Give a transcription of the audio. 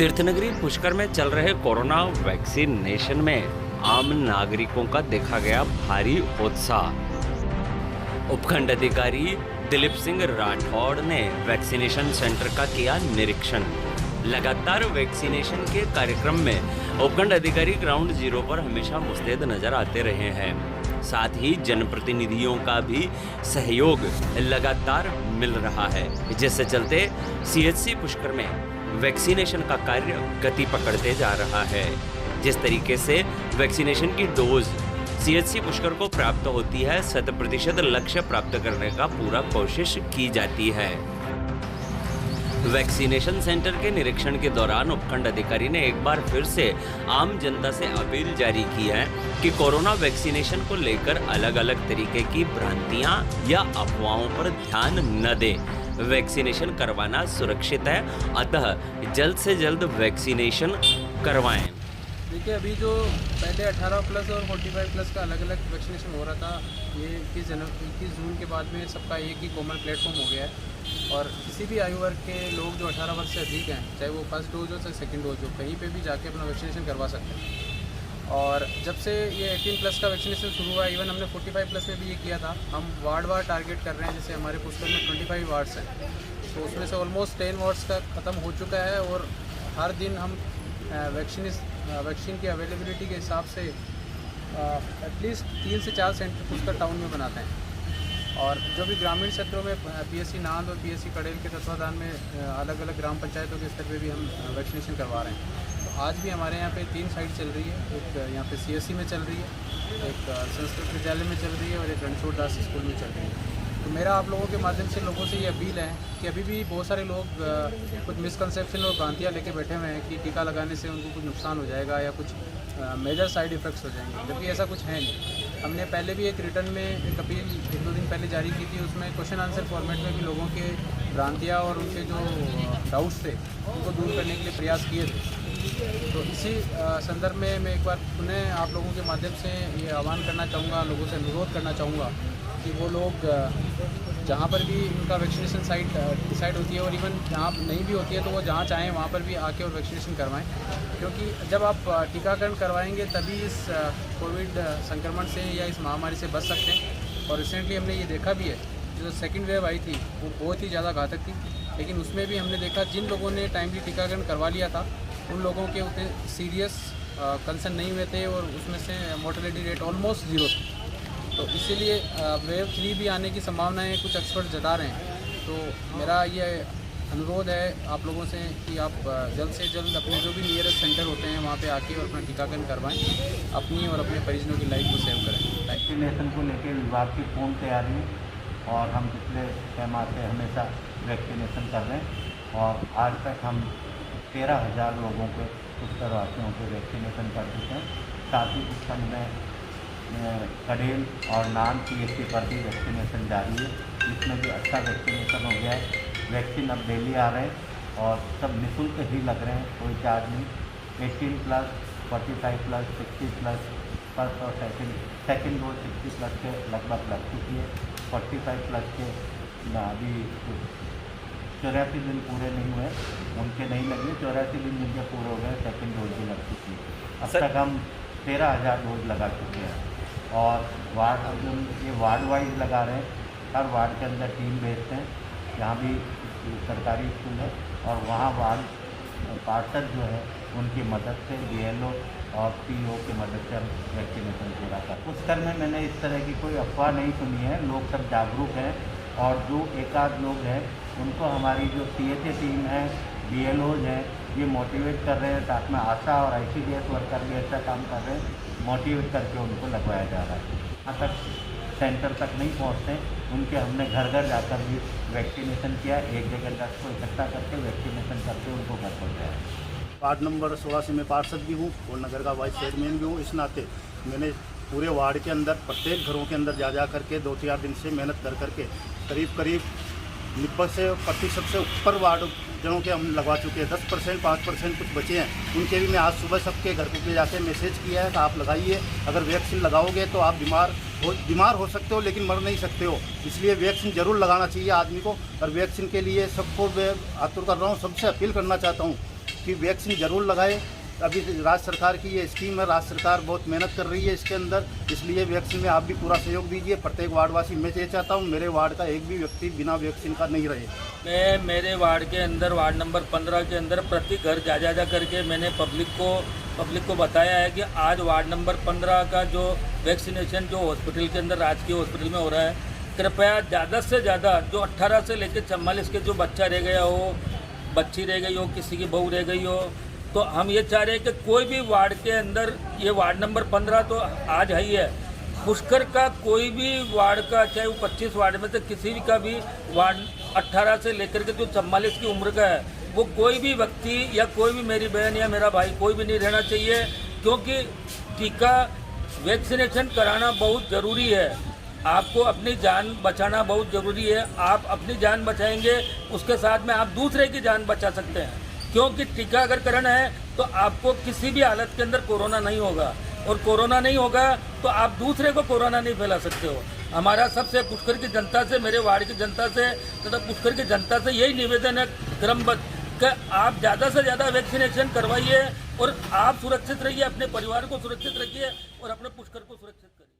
तीर्थनगरी पुष्कर में चल रहे कोरोना वैक्सीनेशन में आम नागरिकों का देखा गया भारी उत्साह। उपखंड अधिकारी दिलीप सिंह राठौड़ ने वैक्सीनेशन सेंटर का किया निरीक्षण। लगातार वैक्सीनेशन के कार्यक्रम में उपखंड अधिकारी ग्राउंड जीरो पर हमेशा मुस्तैद नजर आते रहे हैं। साथ ही जनप्रतिनिधियों का भी सहयोग लगातार मिल रहा है, जिससे चलते सीएचसी पुष्कर में वैक्सीनेशन का कार्य गति पकड़ते जा रहा है। जिस तरीके से वैक्सीनेशन की डोज सीएचसी पुष्कर को प्राप्त होती है, 100% लक्ष्य प्राप्त करने का पूरा कोशिश की जाती है। वैक्सीनेशन सेंटर के निरीक्षण के दौरान उपखंड अधिकारी ने एक बार फिर से आम जनता से अपील जारी की है कि कोरोना वैक्सीनेशन को लेकर अलग अलग तरीके की भ्रांतियां या अफवाहों पर ध्यान न दें। वैक्सीनेशन करवाना सुरक्षित है, अतः जल्द से जल्द वैक्सीनेशन करवाएं। देखिए, अभी जो पहले 18 प्लस और 45 प्लस का अलग अलग वैक्सीनेशन हो रहा था, ये 21 जून के बाद में सबका एक ही कॉमन प्लेटफॉर्म हो गया है और किसी भी आयु वर्ग के लोग जो 18 वर्ष से अधिक हैं, चाहे वो फर्स्ट डोज हो चाहे सेकंड डोज हो, कहीं पे भी जाके अपना वैक्सीनेशन करवा सकते हैं। और जब से ये 18 प्लस का वैक्सीनेशन शुरू हुआ, इवन हमने 45 प्लस में भी ये किया था। हम वार्ड वार टारगेट कर रहे हैं, जैसे हमारे पुष्कर में 25 वार्ड्स हैं, तो उसमें से ऑलमोस्ट 10 वार्ड्स का ख़त्म हो चुका है और हर दिन हम वैक्सीन की अवेलेबिलिटी के हिसाब से एटलीस्ट 3 से 4 सेंटर पुष्कर टाउन में बनाते हैं। और जो भी ग्रामीण क्षेत्रों में पीएससी नांद और पीएससी कड़ेल के तत्वाधान में अलग अलग ग्राम पंचायतों के स्तर पे भी हम वैक्सीनेशन करवा रहे हैं। तो आज भी हमारे यहाँ पे 3 साइट चल रही है। एक यहाँ पे सीएससी में चल रही है, एक संस्कृत विद्यालय में चल रही है और एक रणछोड़ दास स्कूल में चल रही है। तो मेरा आप लोगों के माध्यम से लोगों से ये अपील है कि अभी भी बहुत सारे लोग कुछ मिसकंसेप्शन और भ्रांतियाँ लेके बैठे हुए हैं कि टीका लगाने से उनको कुछ नुकसान हो जाएगा या कुछ मेजर साइड इफ़ेक्ट्स हो जाएंगे, जबकि ऐसा कुछ है नहीं। हमने पहले भी एक रिटर्न में एक अपील 1-2 दिन पहले जारी की थी, उसमें क्वेश्चन आंसर फॉर्मेट में भी लोगों के भ्रांतियाँ और उनके जो डाउट्स थे उनको दूर करने के लिए प्रयास किए थे। तो इसी संदर्भ में मैं एक बार पुनः आप लोगों के माध्यम से ये आह्वान करना चाहूँगा, लोगों से अनुरोध करना चाहूँगा कि वो लोग जहाँ पर भी उनका वैक्सीनेशन साइट डिसाइड होती है और इवन जहाँ नहीं भी होती है तो वो जहाँ चाहें वहाँ पर भी आके और वैक्सीनेशन करवाएं, क्योंकि जब आप टीकाकरण करवाएंगे तभी इस कोविड संक्रमण से या इस महामारी से बच सकते हैं। और रिसेंटली हमने ये देखा भी है, जो सेकेंड वेव आई थी वो बहुत ही ज़्यादा घातक थी, लेकिन उसमें भी हमने देखा जिन लोगों ने टाइमली टीकाकरण करवा लिया था उन लोगों के उतने सीरियस कंसर्न नहीं हुए थे और उसमें से मोर्टेलिटी रेट ऑलमोस्ट 0 थी। तो इसीलिए वेव 3 भी आने की संभावनाएं कुछ एक्सपर्ट जता रहे हैं। तो मेरा ये अनुरोध है आप लोगों से कि आप जल्द से जल्द अपने जो भी नियरेस्ट सेंटर होते हैं वहाँ पे आके और अपना टीकाकरण करवाएं, अपनी और अपने परिजनों की लाइफ को सेव करें। वैक्सीनेशन को लेकर विभाग की पूर्ण तैयारी है और हम पिछले 6 माह से हमेशा वैक्सीनेशन कर रहे हैं और आज तक हम 13,000 लोगों के पुष्करवासियों के वैक्सीनेशन कर चुके हैं। साथ ही इस खंड में कड़ेल और नान पीएससी पर भी वैक्सीनेशन जारी है, इसमें भी अच्छा वैक्सीनेशन हो गया है। वैक्सीन अब डेली आ रहे हैं और सब निःशुल्क ही लग रहे हैं, कोई चार्ज नहीं। 18 प्लस 45 प्लस 60 प्लस फर्स्ट और सेकेंड डोज 60 प्लस के लगभग लग चुकी है। 45 प्लस के अभी 84 दिन पूरे नहीं हुए, उनके नहीं लगे। 84 दिन जिनके पूरे हो गए सेकेंड डोज भी लग चुकी है। अब तक हम 13,000 डोज लगा चुके हैं और वार्ड ये वार्ड वाइज लगा रहे हैं। हर वार्ड के अंदर टीम भेजते हैं, जहाँ भी सरकारी स्कूल है और वहाँ वार्ड पार्षद जो है उनकी मदद से बीएलओ और पीओ की मदद से हम वैक्सीनेशन पूरा करते हैं। उस तरह में मैंने इस तरह की कोई अफवाह नहीं सुनी है। लोग सब जागरूक हैं और जो एकाध लोग हैं उनको हमारी जो सीएचए टीम है, बीएलओज हैं, ये मोटिवेट कर रहे हैं। साथ में आशा और आईसीडीएस वर्कर भी ऐसा काम कर रहे हैं, मोटिवेट करके उनको लगवाया जा रहा है। यहाँ तक सेंटर तक नहीं पहुँचते, उनके हमने घर घर जाकर भी वैक्सीनेशन किया। एक जगह 10 को इकट्ठा करके वैक्सीनेशन करके उनको घर पहुँचाया। वार्ड नंबर 16 से मैं पार्षद भी हूँ और नगर का वाइस चेयरमैन भी हूँ। इस नाते मैंने पूरे वार्ड के अंदर प्रत्येक घरों के अंदर जा करके 2-4 दिन से मेहनत करके करीब 90% से ऊपर वार्ड जनों के हम लगवा चुके हैं। 10% 5% कुछ बचे हैं, उनके भी मैं आज सुबह सबके घर पे जाके मैसेज किया है कि आप लगाइए। अगर वैक्सीन लगाओगे तो आप बीमार हो सकते हो लेकिन मर नहीं सकते हो, इसलिए वैक्सीन ज़रूर लगाना चाहिए आदमी को। और वैक्सीन के लिए सबको मैं आतुर कर रहा हूँ, सबसे अपील करना चाहता हूँ कि वैक्सीन जरूर लगाए। अभी राज्य सरकार की ये स्कीम है, राज्य सरकार बहुत मेहनत कर रही है इसके अंदर, इसलिए वैक्सीन में आप भी पूरा सहयोग दीजिए। प्रत्येक वार्डवासी, मैं ये चाहता हूँ मेरे वार्ड का एक भी व्यक्ति बिना वैक्सीन का नहीं रहे। मैं मेरे वार्ड के अंदर, वार्ड नंबर 15 के अंदर प्रति घर जा करके मैंने पब्लिक को बताया है कि आज वार्ड नंबर 15 का जो वैक्सीनेशन जो हॉस्पिटल के अंदर, राजकीय हॉस्पिटल में हो रहा है, कृपया ज़्यादा से ज़्यादा जो 18 से लेकर 44 के जो बच्चा रह गया हो, बच्ची रह गई हो, किसी की बहू रह गई हो, तो हम ये चाह रहे हैं कि कोई भी वार्ड के अंदर, ये वार्ड नंबर 15 तो आज है ही है, पुष्कर का कोई भी वार्ड का, चाहे वो 25 वार्ड में से किसी भी का भी वार्ड 18 से लेकर के जो 44 की उम्र का है, वो कोई भी व्यक्ति या कोई भी मेरी बहन या मेरा भाई कोई भी नहीं रहना चाहिए, क्योंकि टीका वैक्सीनेशन कराना बहुत ज़रूरी है। आपको अपनी जान बचाना बहुत ज़रूरी है। आप अपनी जान बचाएंगे, उसके साथ में आप दूसरे की जान बचा सकते हैं, क्योंकि टीका अगर कराना है तो आपको किसी भी हालत के अंदर कोरोना नहीं होगा, और कोरोना नहीं होगा तो आप दूसरे को कोरोना नहीं फैला सकते हो। हमारा सबसे पुष्कर की जनता से, मेरे वार्ड की जनता से तथा पुष्कर की जनता से यही निवेदन है क्रमबद्ध कि आप ज़्यादा से ज़्यादा वैक्सीनेशन करवाइए और आप सुरक्षित रहिए, अपने परिवार को सुरक्षित रखिए और अपने पुष्कर को सुरक्षित करिए।